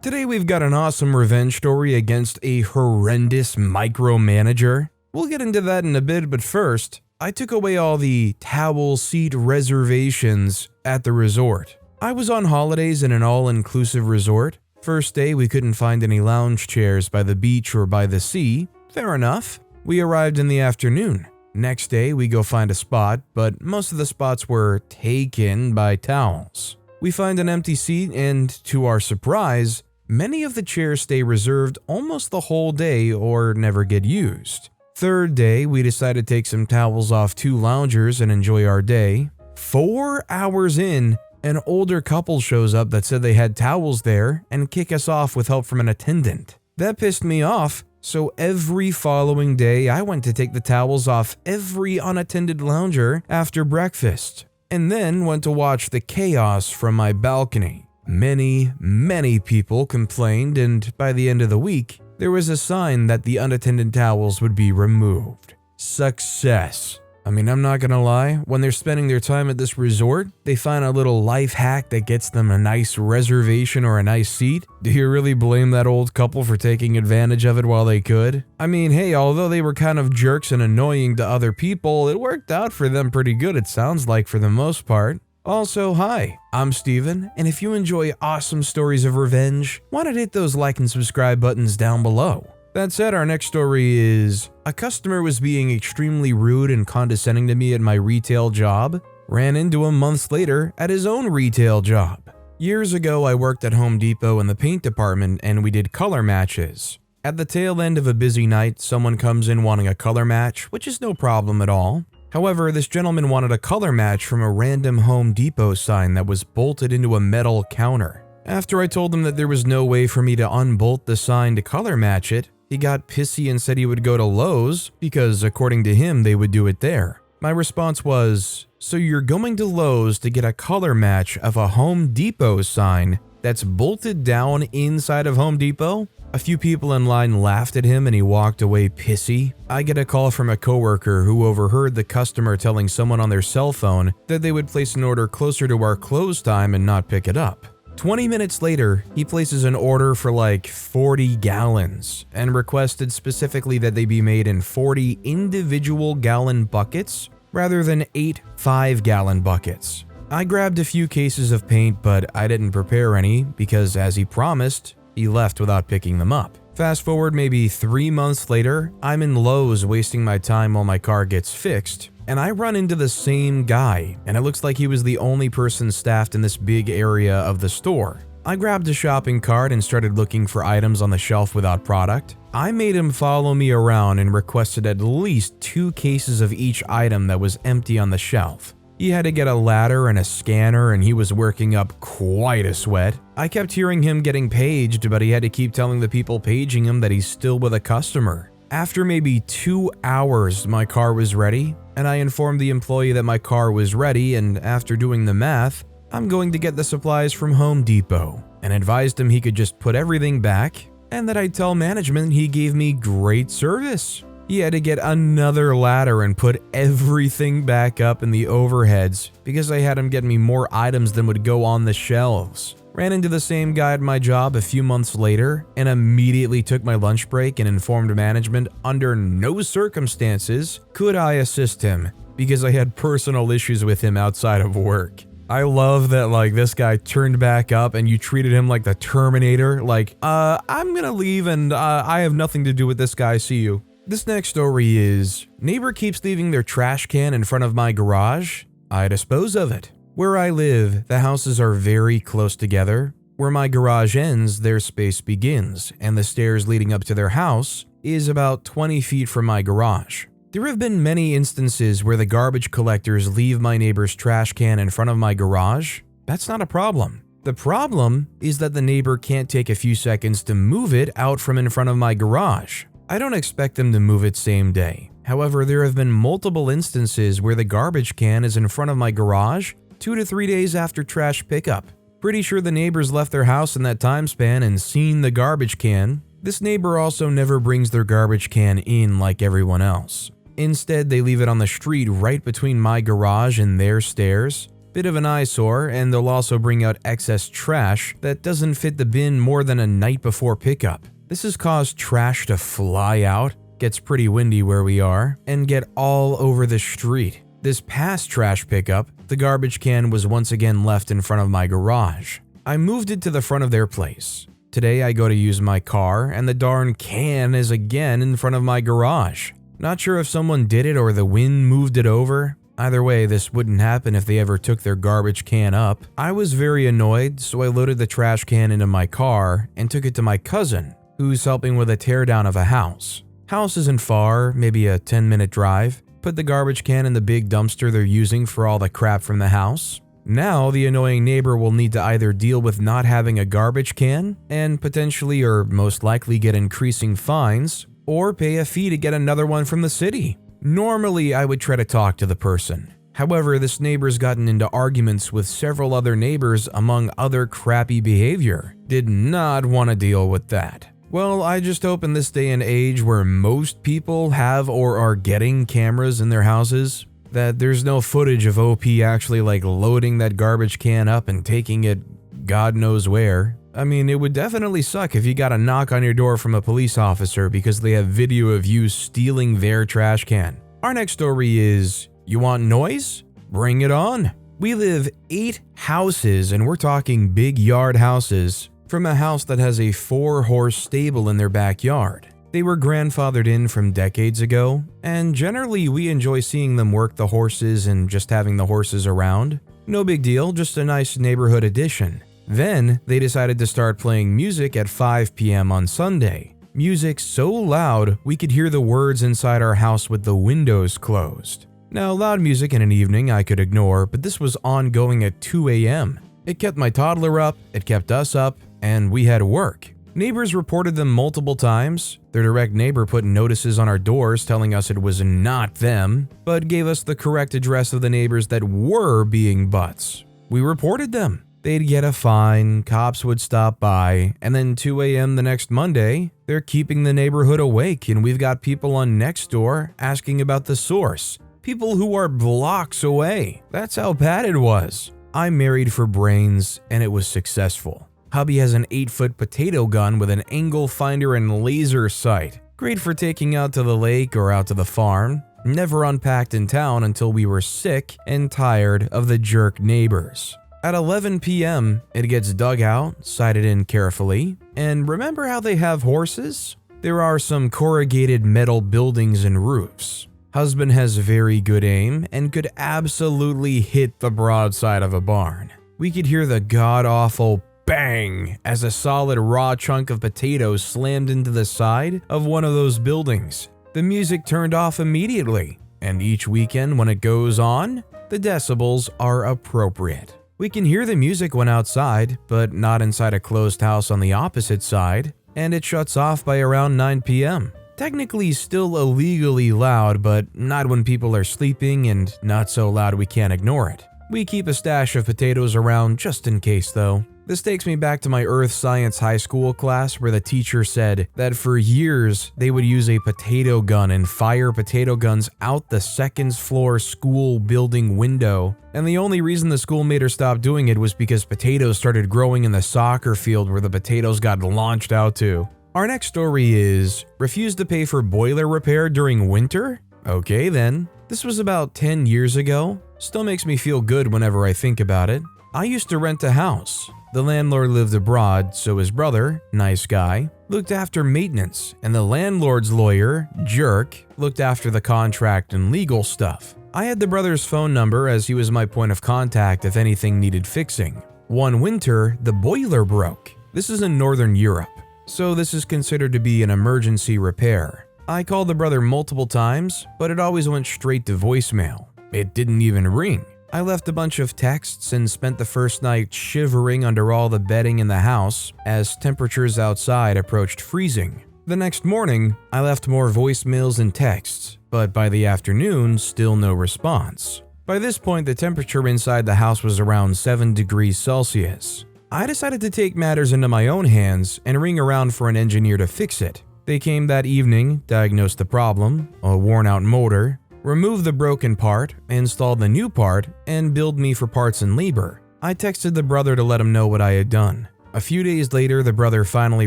Today we've got an awesome revenge story against a horrendous micromanager. We'll get into that in a bit, but first, I took away all the towel seat reservations at the resort. I was on holidays in an all-inclusive resort. First day we couldn't find any lounge chairs by the beach or by the sea. Fair enough. We arrived in the afternoon. Next day we go find a spot, but most of the spots were taken by towels. We find an empty seat and, to our surprise, many of the chairs stay reserved almost the whole day or never get used. Third day, we decide to take some towels off two loungers and enjoy our day. 4 hours in, an older couple shows up that said they had towels there and kick us off with help from an attendant. That pissed me off, so every following day I went to take the towels off every unattended lounger after breakfast, and then went to watch the chaos from my balcony. Many people complained, and by the end of the week, there was a sign that the unattended towels would be removed. Success. I mean, I'm not gonna lie, when they're spending their time at this resort, they find a little life hack that gets them a nice reservation or a nice seat. Do you really blame that old couple for taking advantage of it while they could? I mean, hey, although they were kind of jerks and annoying to other people, it worked out for them pretty good, it sounds like, for the most part. Also, hi, I'm Steven, and if you enjoy awesome stories of revenge, why not hit those like and subscribe buttons down below? That said, our next story is, a customer was being extremely rude and condescending to me at my retail job. Ran into him months later at his own retail job. Years ago, I worked at Home Depot in the paint department and we did color matches. At the tail end of a busy night, someone comes in wanting a color match, which is no problem at all. However, this gentleman wanted a color match from a random Home Depot sign that was bolted into a metal counter. After I told him that there was no way for me to unbolt the sign to color match it, he got pissy and said he would go to Lowe's because, according to him, they would do it there. My response was, so you're going to Lowe's to get a color match of a Home Depot sign that's bolted down inside of Home Depot? A few people in line laughed at him and he walked away pissy. I get a call from a coworker who overheard the customer telling someone on their cell phone that they would place an order closer to our close time and not pick it up. 20 minutes later, he places an order for like 40 gallons and requested specifically that they be made in 40 individual gallon buckets rather than 8 5-gallon buckets. I grabbed a few cases of paint, but I didn't prepare any because, as he promised, he left without picking them up. Fast forward maybe 3 months later, I'm in Lowe's wasting my time while my car gets fixed, and I run into the same guy, and it looks like he was the only person staffed in this big area of the store. I grabbed a shopping cart and started looking for items on the shelf without product. I made him follow me around and requested at least 2 cases of each item that was empty on the shelf. He had to get a ladder and a scanner and he was working up quite a sweat. I kept hearing him getting paged, but he had to keep telling the people paging him that he's still with a customer. After maybe 2 hours, my car was ready, and I informed the employee that my car was ready, and after doing the math, I'm going to get the supplies from Home Depot, and advised him he could just put everything back, and that I'd tell management he gave me great service. He had to get another ladder and put everything back up in the overheads because I had him get me more items than would go on the shelves. Ran into the same guy at my job a few months later and immediately took my lunch break and informed management under no circumstances could I assist him because I had personal issues with him outside of work. I love that this guy turned back up and you treated him like the Terminator, I'm gonna leave and I have nothing to do with this guy, see you. This next story is, neighbor keeps leaving their trash can in front of my garage. I dispose of it. Where I live, the houses are very close together. Where my garage ends, their space begins, and the stairs leading up to their house is about 20 feet from my garage. There have been many instances where the garbage collectors leave my neighbor's trash can in front of my garage. That's not a problem. The problem is that the neighbor can't take a few seconds to move it out from in front of my garage. I don't expect them to move it same day. However, there have been multiple instances where the garbage can is in front of my garage 2 to 3 days after trash pickup. Pretty sure the neighbors left their house in that time span and seen the garbage can. This neighbor also never brings their garbage can in like everyone else. Instead, they leave it on the street right between my garage and their stairs. Bit of an eyesore, and they'll also bring out excess trash that doesn't fit the bin more than a night before pickup. This has caused trash to fly out, gets pretty windy where we are, and get all over the street. This past trash pickup, the garbage can was once again left in front of my garage. I moved it to the front of their place. Today I go to use my car, and the darn can is again in front of my garage. Not sure if someone did it or the wind moved it over. Either way, this wouldn't happen if they ever took their garbage can up. I was very annoyed, so I loaded the trash can into my car and took it to my cousin, who's helping with a teardown of a house. House isn't far, maybe a 10-minute drive. Put the garbage can in the big dumpster they're using for all the crap from the house. Now, the annoying neighbor will need to either deal with not having a garbage can and potentially or most likely get increasing fines, or pay a fee to get another one from the city. Normally, I would try to talk to the person. However, this neighbor's gotten into arguments with several other neighbors among other crappy behavior. Did not want to deal with that. Well, I just hope in this day and age where most people have or are getting cameras in their houses, that there's no footage of OP actually loading that garbage can up and taking it God knows where. I mean, it would definitely suck if you got a knock on your door from a police officer because they have video of you stealing their trash can. Our next story is, you want noise? Bring it on. We live 8 houses, and we're talking big yard houses, from a house that has a 4-horse stable in their backyard. They were grandfathered in from decades ago, and generally we enjoy seeing them work the horses and just having the horses around. No big deal, just a nice neighborhood addition. Then, they decided to start playing music at 5 p.m. on Sunday. Music so loud, we could hear the words inside our house with the windows closed. Now, loud music in an evening I could ignore, but this was ongoing at 2 a.m. It kept my toddler up, it kept us up, and we had work. Neighbors reported them multiple times. Their direct neighbor put notices on our doors telling us it was not them, but gave us the correct address of the neighbors that were being butts. We reported them. They'd get a fine, cops would stop by, and then 2 a.m. the next Monday, they're keeping the neighborhood awake, and we've got people on Nextdoor asking about the source. People who are blocks away. That's how bad it was. I married for brains, and it was successful. Hubby has an 8-foot potato gun with an angle finder and laser sight. Great for taking out to the lake or out to the farm. Never unpacked in town until we were sick and tired of the jerk neighbors. At 11 p.m., it gets dug out, sighted in carefully, and remember how they have horses? There are some corrugated metal buildings and roofs. Husband has very good aim and could absolutely hit the broadside of a barn. We could hear the god-awful bang as a solid raw chunk of potatoes slammed into the side of one of those buildings. The music turned off immediately, and each weekend when it goes on, the decibels are appropriate. We can hear the music when outside, but not inside a closed house on the opposite side, and it shuts off by around 9 p.m. Technically still illegally loud, but not when people are sleeping and not so loud we can't ignore it. We keep a stash of potatoes around just in case though. This takes me back to my earth science high school class where the teacher said that for years they would use a potato gun and fire potato guns out the second floor school building window. And the only reason the school made her stop doing it was because potatoes started growing in the soccer field where the potatoes got launched out to. Our next story is, refuse to pay for boiler repair during winter? Okay then. This was about 10 years ago. Still makes me feel good whenever I think about it. I used to rent a house. The landlord lived abroad, so his brother, nice guy, looked after maintenance, and the landlord's lawyer, jerk, looked after the contract and legal stuff. I had the brother's phone number as he was my point of contact if anything needed fixing. One winter, the boiler broke. This is in Northern Europe, so this is considered to be an emergency repair. I called the brother multiple times, but it always went straight to voicemail. It didn't even ring. I left a bunch of texts and spent the first night shivering under all the bedding in the house as temperatures outside approached freezing. The next morning, I left more voicemails and texts, but by the afternoon, still no response. By this point, the temperature inside the house was around 7 degrees Celsius. I decided to take matters into my own hands and ring around for an engineer to fix it. They came that evening, diagnosed the problem, a worn-out motor, remove the broken part, install the new part, and billed me for parts and labor. I texted the brother to let him know what I had done. A few days later, the brother finally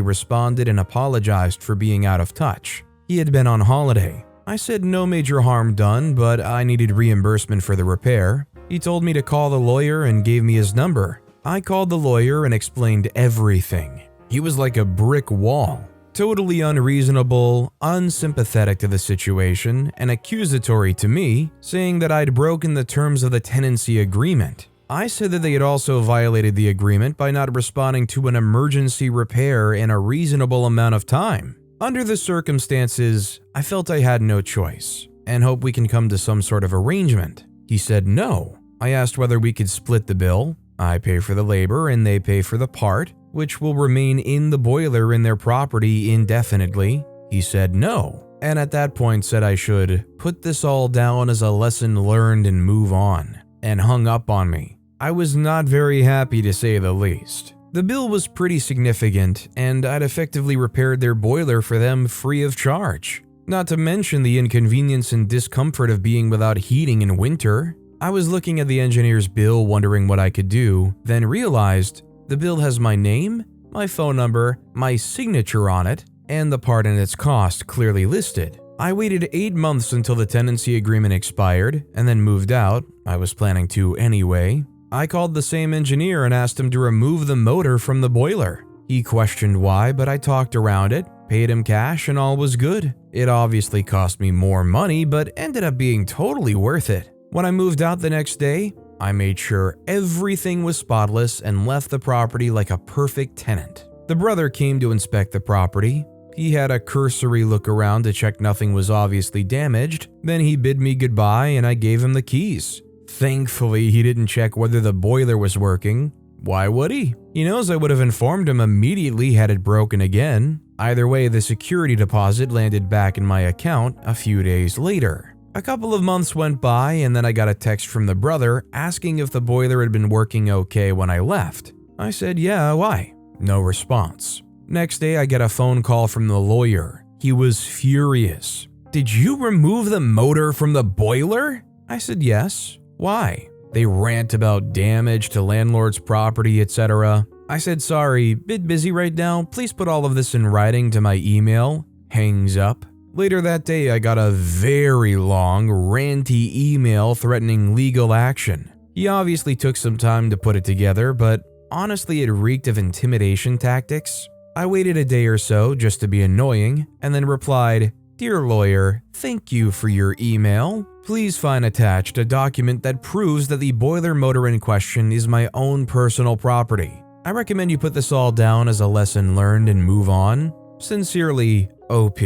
responded and apologized for being out of touch. He had been on holiday. I said no major harm done, but I needed reimbursement for the repair. He told me to call the lawyer and gave me his number. I called the lawyer and explained everything. He was like a brick wall. Totally unreasonable, unsympathetic to the situation, and accusatory to me, saying that I'd broken the terms of the tenancy agreement. I said that they had also violated the agreement by not responding to an emergency repair in a reasonable amount of time. Under the circumstances, I felt I had no choice, and hope we can come to some sort of arrangement. He said no. I asked whether we could split the bill. I pay for the labor and they pay for the part, which will remain in the boiler in their property indefinitely. He said no, and at that point said I should put this all down as a lesson learned and move on, and hung up on me. I was not very happy to say the least. The bill was pretty significant, and I'd effectively repaired their boiler for them free of charge. Not to mention the inconvenience and discomfort of being without heating in winter. I was looking at the engineer's bill wondering what I could do, then realized the bill has my name, my phone number, my signature on it, and the part and its cost clearly listed. I waited 8 months until the tenancy agreement expired and then moved out. I was planning to anyway. I called the same engineer and asked him to remove the motor from the boiler. He questioned why, but I talked around it, paid him cash, and all was good. It obviously cost me more money, but ended up being totally worth it. When I moved out the next day, I made sure everything was spotless and left the property like a perfect tenant. The brother came to inspect the property. He had a cursory look around to check nothing was obviously damaged. Then he bid me goodbye and I gave him the keys. Thankfully, he didn't check whether the boiler was working. Why would he? He knows I would have informed him immediately had it broken again. Either way, the security deposit landed back in my account a few days later. A couple of months went by and then I got a text from the brother asking if the boiler had been working okay when I left. I said, yeah, why? No response. Next day, I get a phone call from the lawyer. He was furious. Did you remove the motor from the boiler? I said, yes. Why? They rant about damage to landlord's property, etc. I said, sorry, bit busy right now. Please put all of this in writing to my email. Hangs up. Later that day, I got a very long, ranty email threatening legal action. He obviously took some time to put it together, but honestly, it reeked of intimidation tactics. I waited a day or so just to be annoying, and then replied, Dear lawyer, thank you for your email. Please find attached a document that proves that the boiler motor in question is my own personal property. I recommend you put this all down as a lesson learned and move on. Sincerely, OP.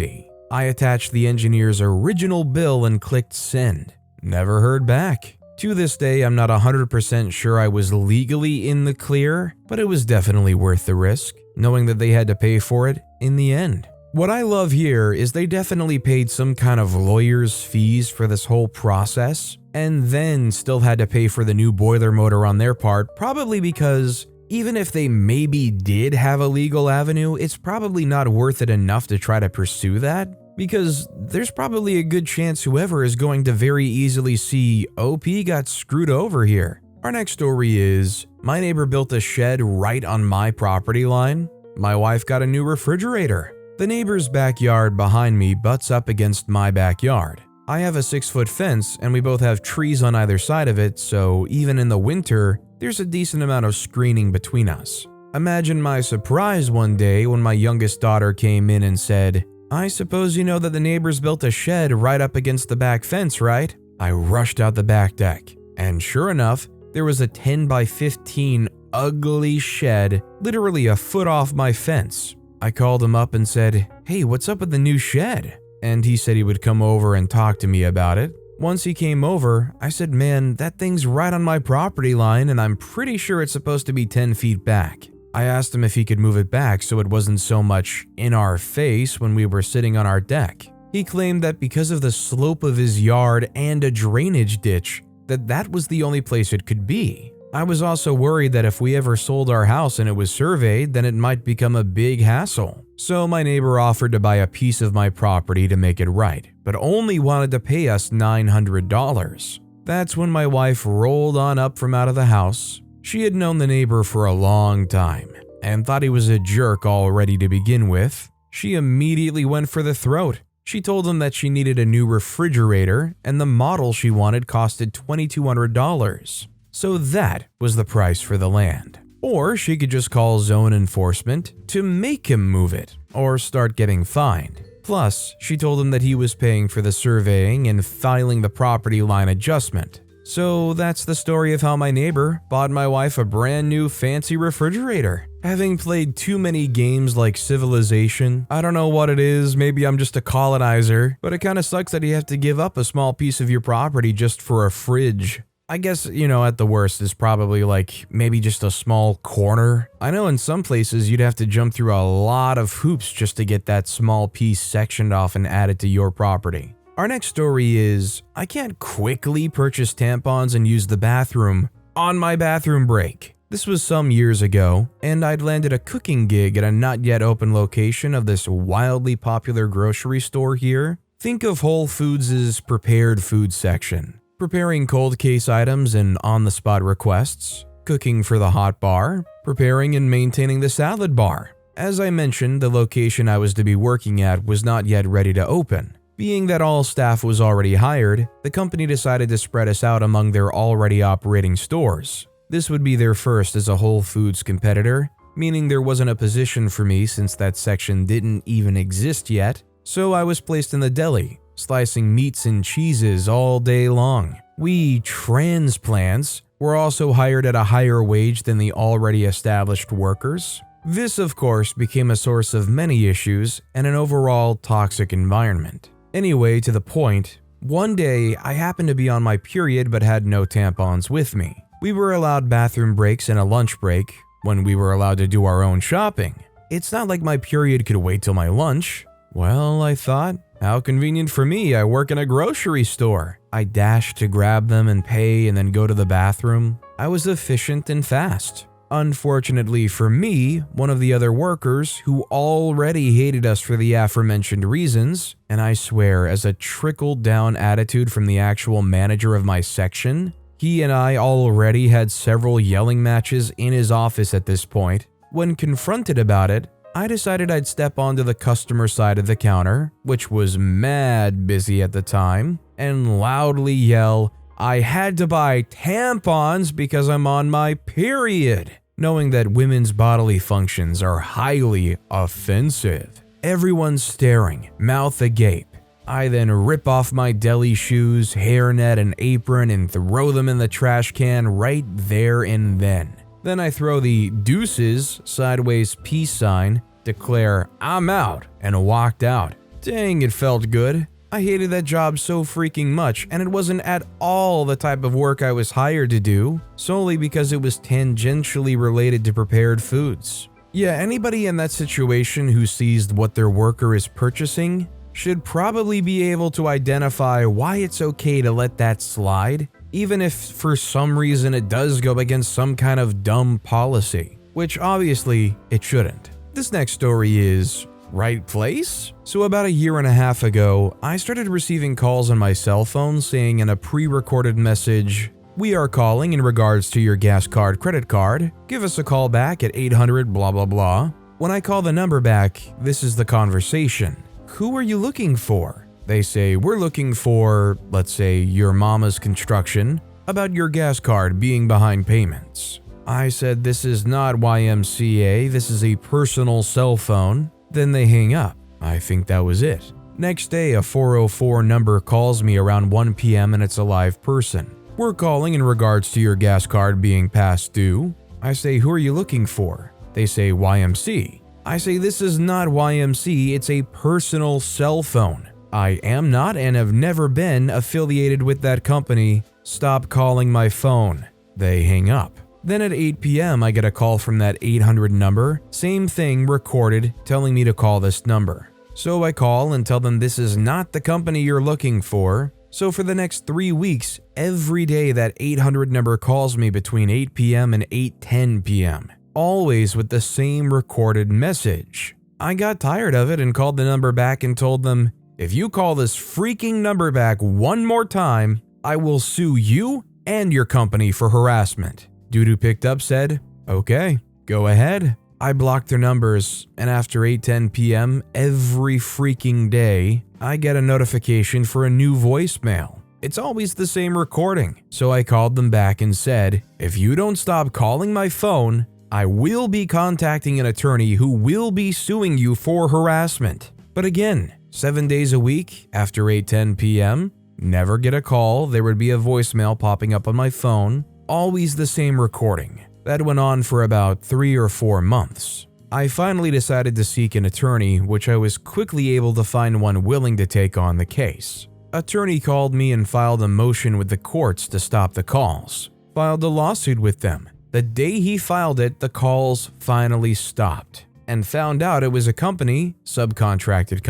I attached the engineer's original bill and clicked send. Never heard back. To this day, I'm not 100% sure I was legally in the clear, but it was definitely worth the risk, knowing that they had to pay for it in the end. What I love here is they definitely paid some kind of lawyer's fees for this whole process, and then still had to pay for the new boiler motor on their part, probably because even if they maybe did have a legal avenue, it's probably not worth it enough to try to pursue that, because there's probably a good chance whoever is going to very easily see OP got screwed over here. Our next story is, my neighbor built a shed right on my property line. My wife got a new refrigerator. The neighbor's backyard behind me butts up against my backyard. I have a 6-foot fence and we both have trees on either side of it, so even in the winter, there's a decent amount of screening between us. Imagine my surprise one day when my youngest daughter came in and said, I suppose you know that the neighbors built a shed right up against the back fence, right? I rushed out the back deck, and sure enough, there was a 10 by 15 ugly shed literally a foot off my fence. I called him up and said, hey, what's up with the new shed? And he said he would come over and talk to me about it. Once he came over, I said, man, that thing's right on my property line and I'm pretty sure it's supposed to be 10 feet back. I asked him if he could move it back so it wasn't so much in our face when we were sitting on our deck. He claimed that because of the slope of his yard and a drainage ditch, that was the only place it could be. I was also worried that if we ever sold our house and it was surveyed, then it might become a big hassle. So my neighbor offered to buy a piece of my property to make it right, but only wanted to pay us $900. That's when my wife rolled on up from out of the house. She had known the neighbor for a long time and thought he was a jerk already to begin with. She immediately went for the throat. She told him that she needed a new refrigerator and the model she wanted costed $2,200. So that was the price for the land. Or she could just call zone enforcement to make him move it or start getting fined. Plus, she told him that he was paying for the surveying and filing the property line adjustment. So that's the story of how my neighbor bought my wife a brand new fancy refrigerator. Having played too many games like Civilization, I don't know what it is, maybe I'm just a colonizer, but it kinda sucks that you have to give up a small piece of your property just for a fridge. I guess, at the worst is probably like maybe just a small corner. I know in some places you'd have to jump through a lot of hoops just to get that small piece sectioned off and added to your property. Our next story is, I can't quickly purchase tampons and use the bathroom on my bathroom break. This was some years ago, and I'd landed a cooking gig at a not yet open location of this wildly popular grocery store here. Think of Whole Foods' prepared food section. Preparing cold case items and on-the-spot requests, cooking for the hot bar, preparing and maintaining the salad bar. As I mentioned, the location I was to be working at was not yet ready to open. Being that all staff was already hired, the company decided to spread us out among their already operating stores. This would be their first as a Whole Foods competitor, meaning there wasn't a position for me since that section didn't even exist yet, so I was placed in the deli, slicing meats and cheeses all day long. We transplants were also hired at a higher wage than the already established workers. This, of course, became a source of many issues and an overall toxic environment. Anyway, to the point, one day I happened to be on my period but had no tampons with me. We were allowed bathroom breaks and a lunch break when we were allowed to do our own shopping. It's not like my period could wait till my lunch. Well, I thought, how convenient for me, I work in a grocery store. I dashed to grab them and pay and then go to the bathroom. I was efficient and fast. Unfortunately for me, one of the other workers, who already hated us for the aforementioned reasons, and I swear as a trickle-down attitude from the actual manager of my section, he and I already had several yelling matches in his office at this point. When confronted about it, I decided I'd step onto the customer side of the counter, which was mad busy at the time, and loudly yell, I had to buy tampons because I'm on my period, knowing that women's bodily functions are highly offensive. Everyone's staring, mouth agape. I then rip off my deli shoes, hairnet, and apron and throw them in the trash can right there and then. Then I throw the deuces sideways peace sign, declare I'm out, and walked out. Dang, it felt good. I hated that job so freaking much, and it wasn't at all the type of work I was hired to do, solely because it was tangentially related to prepared foods. Yeah, anybody in that situation who sees what their worker is purchasing should probably be able to identify why it's okay to let that slide, even if for some reason it does go against some kind of dumb policy, which obviously it shouldn't. This next story is right place? So about a year and a half ago, I started receiving calls on my cell phone saying in a pre-recorded message, we are calling in regards to your gas card credit card. Give us a call back at 800 blah blah blah. When I call the number back, this is the conversation. Who are you looking for? They say, we're looking for, let's say, your mama's construction, about your gas card being behind payments. I said, this is not YMCA, this is a personal cell phone. Then they hang up. I think that was it. Next day, a 404 number calls me around 1 p.m. and it's a live person. We're calling in regards to your gas card being past due. I say, who are you looking for? They say, YMC. I say, this is not YMC, it's a personal cell phone. I am not and have never been affiliated with that company. Stop calling my phone. They hang up. Then at 8 p.m. I get a call from that 800 number, same thing recorded, telling me to call this number. So I call and tell them this is not the company you're looking for. So for the next 3 weeks, every day that 800 number calls me between 8 p.m. and 8:10 p.m., always with the same recorded message. I got tired of it and called the number back and told them, if you call this freaking number back one more time, I will sue you and your company for harassment. Dude who picked up said, okay, go ahead. I blocked their numbers, and after 8:10 p.m. every freaking day, I get a notification for a new voicemail. It's always the same recording, so I called them back and said, if you don't stop calling my phone, I will be contacting an attorney who will be suing you for harassment. But again, 7 days a week after 8:10 p.m., never get a call, there would be a voicemail popping up on my phone, always the same recording. That went on for about 3 or 4 months. I finally decided to seek an attorney, which I was quickly able to find one willing to take on the case. Attorney called me and filed a motion with the courts to stop the calls. Filed a lawsuit with them. The day he filed it, the calls finally stopped, and found out it was a company, subcontracted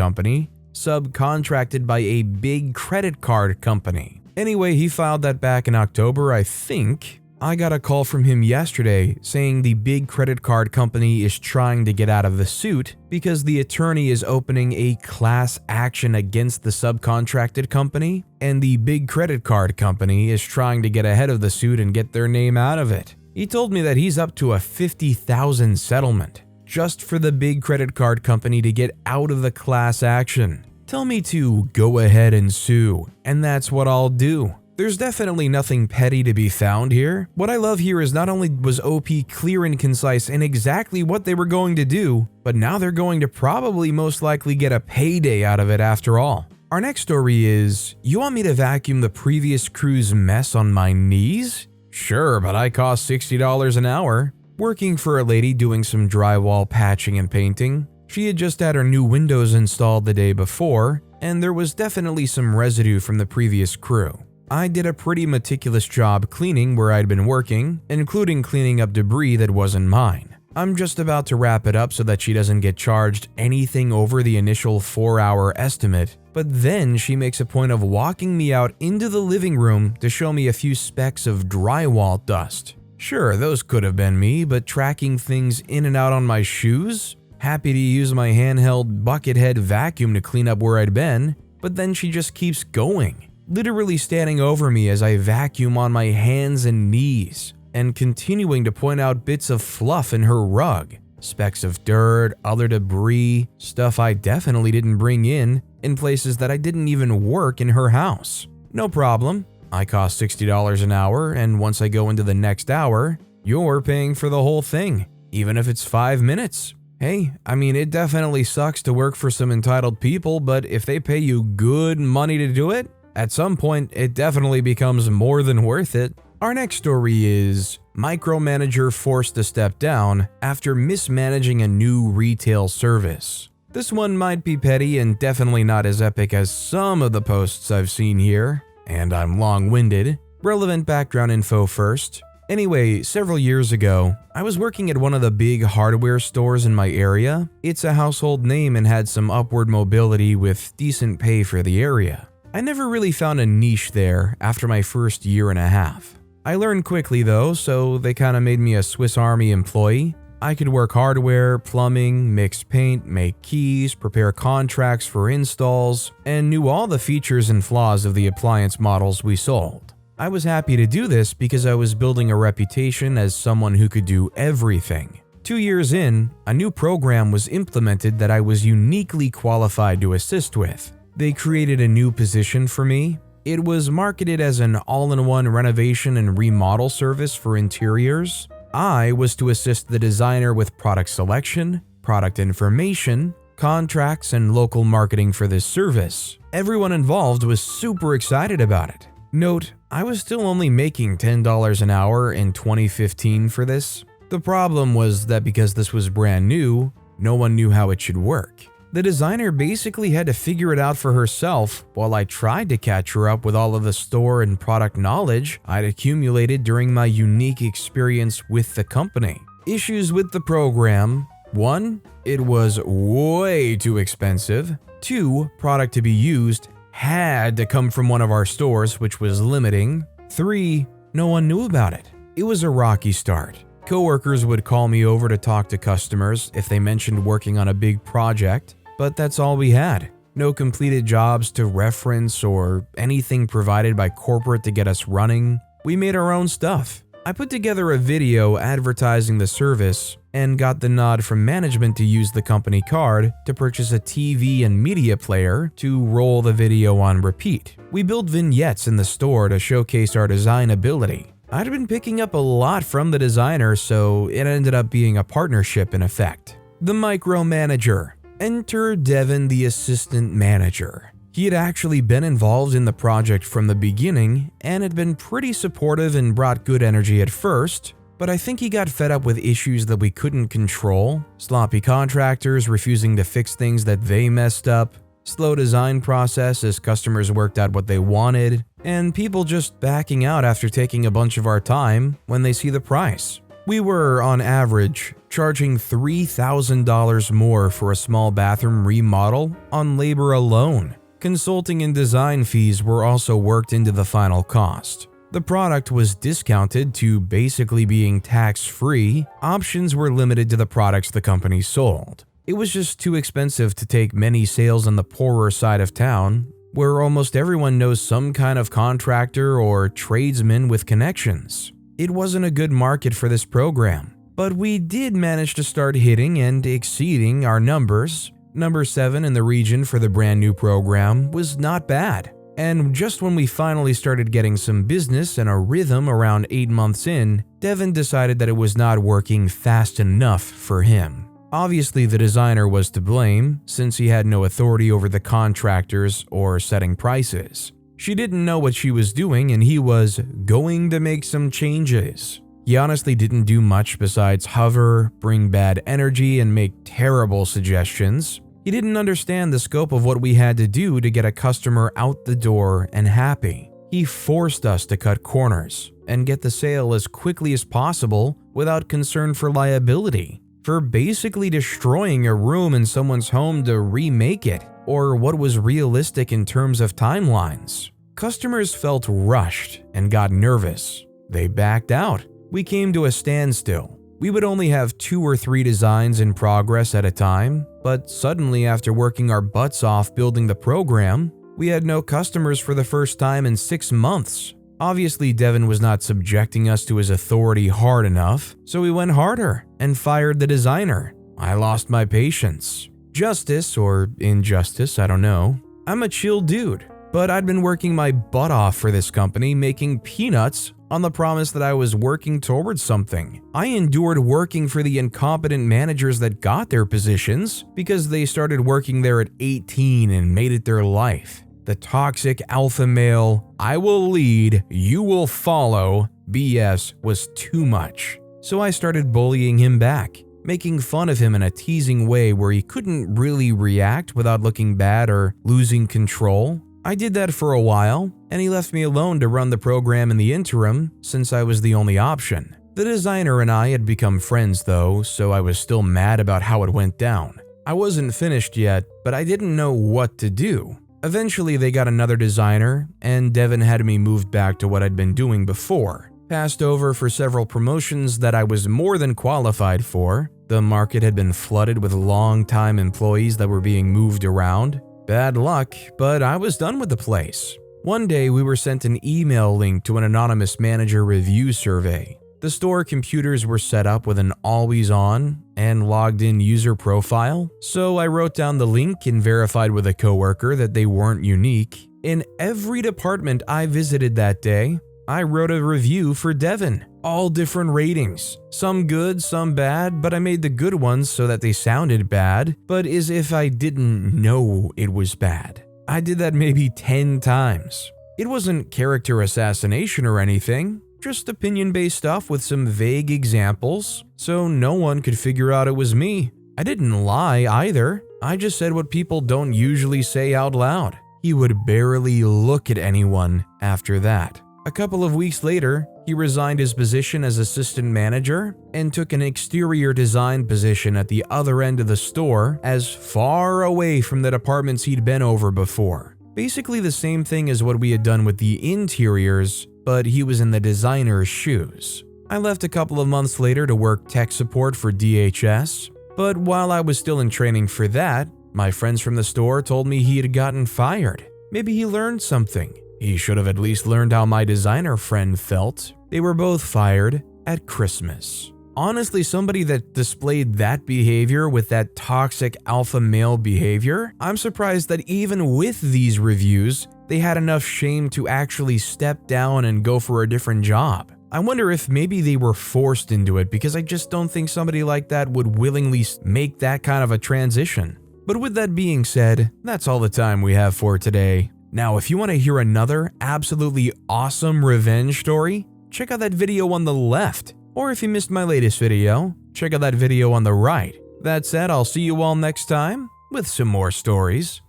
by a big credit card company. Anyway, he filed that back in October, I think. I got a call from him yesterday saying the big credit card company is trying to get out of the suit because the attorney is opening a class action against the subcontracted company, and the big credit card company is trying to get ahead of the suit and get their name out of it. He told me that he's up to a $50,000 settlement just for the big credit card company to get out of the class action. Tell me to go ahead and sue, and that's what I'll do. There's definitely nothing petty to be found here. What I love here is not only was OP clear and concise in exactly what they were going to do, but now they're going to probably most likely get a payday out of it after all. Our next story is, you want me to vacuum the previous crew's mess on my knees? Sure, but I cost $60 an hour. Working for a lady doing some drywall patching and painting. She had just had her new windows installed the day before, and there was definitely some residue from the previous crew. I did a pretty meticulous job cleaning where I'd been working, including cleaning up debris that wasn't mine. I'm just about to wrap it up so that she doesn't get charged anything over the initial 4-hour estimate, but then she makes a point of walking me out into the living room to show me a few specks of drywall dust. Sure, those could have been me, but tracking things in and out on my shoes? Happy to use my handheld bucket head vacuum to clean up where I'd been, but then she just keeps going. Literally standing over me as I vacuum on my hands and knees, and continuing to point out bits of fluff in her rug, specks of dirt, other debris, stuff I definitely didn't bring in places that I didn't even work in her house. No problem, I cost $60 an hour, and once I go into the next hour, you're paying for the whole thing, even if it's 5 minutes. Hey, I mean, it definitely sucks to work for some entitled people, but if they pay you good money to do it, at some point, it definitely becomes more than worth it. Our next story is Micromanager forced to step down after mismanaging a new retail service. This one might be petty and definitely not as epic as some of the posts I've seen here, and I'm long-winded. Relevant background info first. Anyway, several years ago, I was working at one of the big hardware stores in my area. It's a household name and had some upward mobility with decent pay for the area. I never really found a niche there after my first year and a half. I learned quickly though, so they kinda made me a Swiss Army employee. I could work hardware, plumbing, mix paint, make keys, prepare contracts for installs, and knew all the features and flaws of the appliance models we sold. I was happy to do this because I was building a reputation as someone who could do everything. 2 years in, a new program was implemented that I was uniquely qualified to assist with. They created a new position for me. It was marketed as an all-in-one renovation and remodel service for interiors. I was to assist the designer with product selection, product information, contracts, and local marketing for this service. Everyone involved was super excited about it. Note, I was still only making $10 an hour in 2015 for this. The problem was that because this was brand new, no one knew how it should work. The designer basically had to figure it out for herself while I tried to catch her up with all of the store and product knowledge I'd accumulated during my unique experience with the company. Issues with the program: 1. It was way too expensive. 2. Product to be used had to come from one of our stores, which was limiting. 3, no one knew about it. It was a rocky start. Coworkers would call me over to talk to customers if they mentioned working on a big project, but that's all we had. No completed jobs to reference or anything provided by corporate to get us running. We made our own stuff. I put together a video advertising the service and got the nod from management to use the company card to purchase a TV and media player to roll the video on repeat. We built vignettes in the store to showcase our design ability. I'd been picking up a lot from the designer, so it ended up being a partnership in effect. The Micromanager. Enter Devin, the assistant manager. He had actually been involved in the project from the beginning and had been pretty supportive and brought good energy at first, but I think he got fed up with issues that we couldn't control, sloppy contractors refusing to fix things that they messed up, slow design process as customers worked out what they wanted, and people just backing out after taking a bunch of our time when they see the price. We were, on average, charging $3,000 more for a small bathroom remodel on labor alone. Consulting and design fees were also worked into the final cost. The product was discounted to basically being tax-free. Options were limited to the products the company sold. It was just too expensive to take many sales on the poorer side of town, where almost everyone knows some kind of contractor or tradesman with connections. It wasn't a good market for this program, but we did manage to start hitting and exceeding our numbers. Number 7 in the region for the brand new program was not bad. And just when we finally started getting some business and a rhythm around 8 months in, Devin decided that it was not working fast enough for him. Obviously, the designer was to blame since he had no authority over the contractors or setting prices. She didn't know what she was doing and he was going to make some changes. He honestly didn't do much besides hover, bring bad energy, and make terrible suggestions. He didn't understand the scope of what we had to do to get a customer out the door and happy. He forced us to cut corners and get the sale as quickly as possible without concern for liability, for basically destroying a room in someone's home to remake it, or what was realistic in terms of timelines. Customers felt rushed and got nervous. They backed out. We came to a standstill. We would only have 2 or 3 designs in progress at a time, but suddenly after working our butts off building the program, we had no customers for the first time in 6 months. Obviously, Devin was not subjecting us to his authority hard enough, so we went harder and fired the designer. I lost my patience. Justice or injustice, I don't know. I'm a chill dude, but I'd been working my butt off for this company, making peanuts on the promise that I was working towards something. I endured working for the incompetent managers that got their positions because they started working there at 18 and made it their life. The toxic alpha male, I will lead, you will follow, BS was too much. So I started bullying him back, making fun of him in a teasing way where he couldn't really react without looking bad or losing control. I did that for a while, and he left me alone to run the program in the interim since I was the only option. The designer and I had become friends though, so I was still mad about how it went down. I wasn't finished yet, but I didn't know what to do. Eventually they got another designer, and Devin had me moved back to what I'd been doing before. Passed over for several promotions that I was more than qualified for. The market had been flooded with long-time employees that were being moved around. Bad luck, but I was done with the place. One day we were sent an email link to an anonymous manager review survey. The store computers were set up with an always-on and logged-in user profile, so I wrote down the link and verified with a coworker that they weren't unique. In every department I visited that day, I wrote a review for Devin. All different ratings, some good, some bad, but I made the good ones so that they sounded bad, but as if I didn't know it was bad. I did that maybe 10 times. It wasn't character assassination or anything, just opinion-based stuff with some vague examples, so no one could figure out it was me. I didn't lie either, I just said what people don't usually say out loud. He would barely look at anyone after that. A couple of weeks later, he resigned his position as assistant manager and took an exterior design position at the other end of the store, as far away from the departments he'd been over before. Basically the same thing as what we had done with the interiors, but he was in the designer's shoes. I left a couple of months later to work tech support for DHS, but while I was still in training for that, my friends from the store told me he had gotten fired. Maybe he learned something. He should have at least learned how my designer friend felt. They were both fired at Christmas. Honestly, somebody that displayed that behavior with that toxic alpha male behavior, I'm surprised that even with these reviews, they had enough shame to actually step down and go for a different job. I wonder if maybe they were forced into it, because I just don't think somebody like that would willingly make that kind of a transition. But with that being said, that's all the time we have for today. Now, if you want to hear another absolutely awesome revenge story, check out that video on the left. Or if you missed my latest video, check out that video on the right. That said, I'll see you all next time with some more stories.